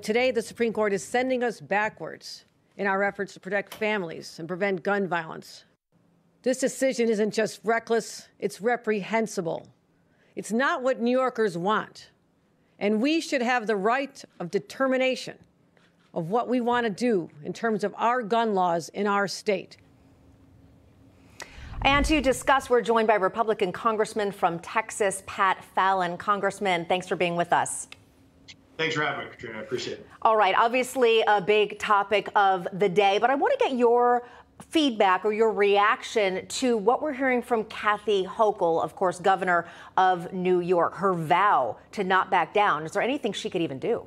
Today, the Supreme Court is sending us backwards in our efforts to protect families and prevent gun violence. This decision isn't just reckless, it's reprehensible. It's not what New Yorkers want. And we should have the right of determination of what we want to do in terms of our gun laws in our state. And to discuss, we're joined by Republican Congressman from Texas, Pat Fallon. Congressman, thanks for being with us. Thanks for having me, Katrina. I appreciate it. All right. Obviously, a big topic of the day, but I want to get your feedback or your reaction to what we're hearing from Kathy Hochul, of course, governor of New York, her vow to not back down. Is there anything she could even do?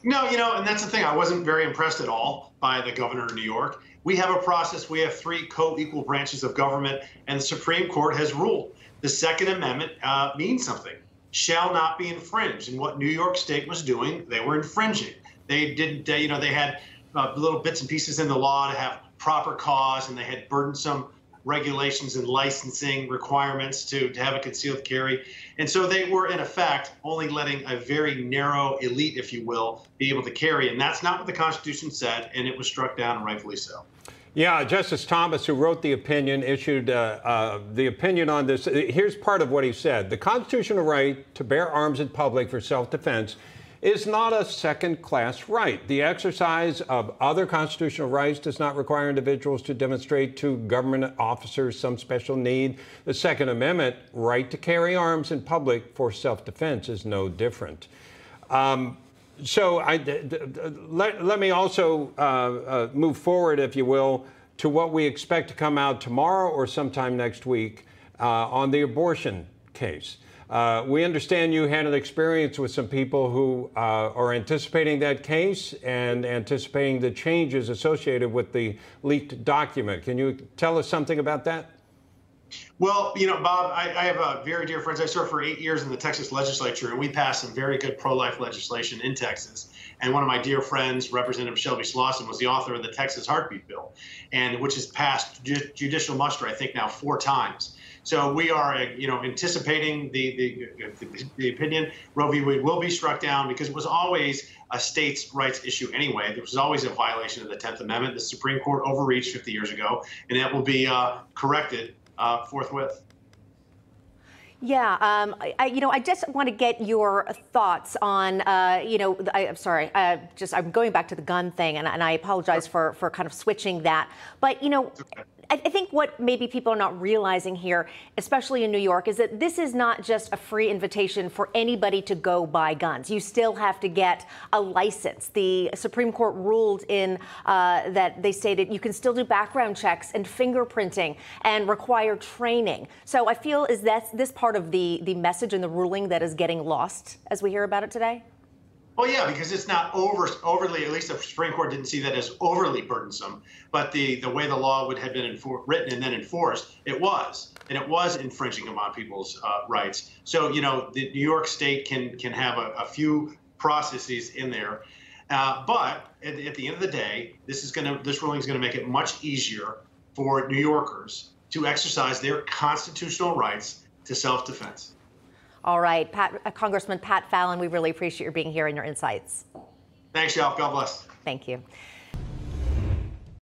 No, and that's the thing. I wasn't very impressed at all by the governor of New York. We have a process. We have three co-equal branches of government, and the Supreme Court has ruled the Second Amendment means something. Shall not be infringed. And what New York State was doing, they were infringing. They didn't, they had little bits and pieces in the law to have proper cause, and they had burdensome regulations and licensing requirements to have a concealed carry. And so they were, in effect, only letting a very narrow elite, if you will, be able to carry. And that's not what the Constitution said, and it was struck down, and rightfully so. Yeah, Justice Thomas, who wrote the opinion, issued the opinion on this. Here's part of what he said. The constitutional right to bear arms in public for self-defense is not a second-class right. The exercise of other constitutional rights does not require individuals to demonstrate to government officers some special need. The Second Amendment right to carry arms in public for self-defense is no different. So let me also move forward, if you will, to what we expect to come out tomorrow or sometime next week on the abortion case. We understand you had an experience with some people who are anticipating that case and anticipating the changes associated with the leaked document. Can you tell us something about that? Well, Bob, I have very dear friends. I served for 8 years in the Texas legislature, and we passed some very good pro-life legislation in Texas. And one of my dear friends, Representative Shelby Slauson, was the author of the Texas Heartbeat Bill, and which has passed judicial muster, I think, now 4 times. So we are, anticipating the opinion. Roe v. Wade will be struck down because it was always a states' rights issue anyway. There was always a violation of the 10th Amendment. The Supreme Court overreached 50 years ago, and that will be corrected forthwith. Yeah, I just want to get your thoughts on, I'm sorry, I'm going back to the gun thing, and I apologize for kind of switching that. But, I think what maybe people are not realizing here, especially in New York, is that this is not just a free invitation for anybody to go buy guns. You still have to get a license. The Supreme Court ruled in that they stated you can still do background checks and fingerprinting and require training. So I feel is that this part of the message and the ruling that is getting lost as we hear about it today? Well, yeah, because it's not overly, at least the Supreme Court didn't see that as overly burdensome, but the way the law would have been written and then enforced, it was infringing upon people's rights. So, the New York State can have a few processes in there, but at the end of the day, this ruling is going to make it much easier for New Yorkers to exercise their constitutional rights to self-defense. All right, Congressman Pat Fallon, we really appreciate your being here and your insights. Thanks, y'all. God bless. Thank you.